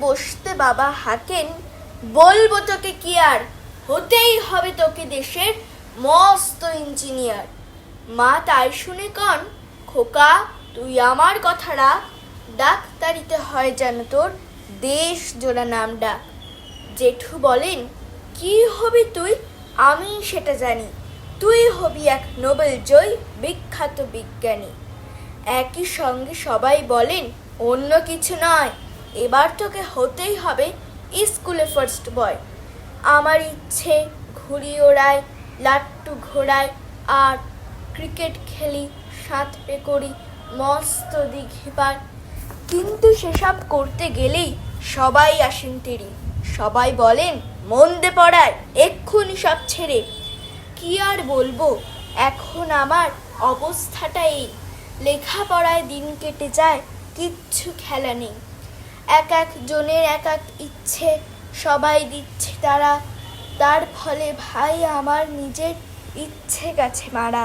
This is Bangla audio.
বসতে বাবা হাঁকেন, বলবো তোকে কি আর, হতেই হবে তোকে দেশের মস্ত ইঞ্জিনিয়ার। মা তাই শুনে কন, খোকা তুই আমার কথা রাখ, ডাক্তারিতে হয় যেন তোর দেশ জোড়া নাম ডাক। জেঠু বলেন, কি হবি তুই? আমি সেটা জানি, তুই হবি এক নোবেল জয়ী বিখ্যাত বিজ্ঞানী। একই সঙ্গে সবাই বলেন, অন্য কিছু নয়, এবার তোকে হতেই হবে স্কুলে ফার্স্ট বয়। আমার ইচ্ছে ঘুড়ি ওড়ায়, লাট্টু ঘোড়ায়, আর ক্রিকেট খেলি, সাঁতরে করি মস্ত দিঘি পার। কিন্তু সেসব করতে গেলেই সবাই আসেন তেড়ে, সবাই বলেন, মন দে পড়ায়, এক্ষুনি সব ছেড়ে। কি আর বলবো, এখন আমার অবস্থাটা এই, লেখাপড়ায় দিন কেটে যায়, কিচ্ছু খেলা নেই। এক এক জনের এক এক ইচ্ছে, সবাই দিচ্ছে তারা, তার ফলে ভাই আমার নিজের ইচ্ছে গেছে মারা।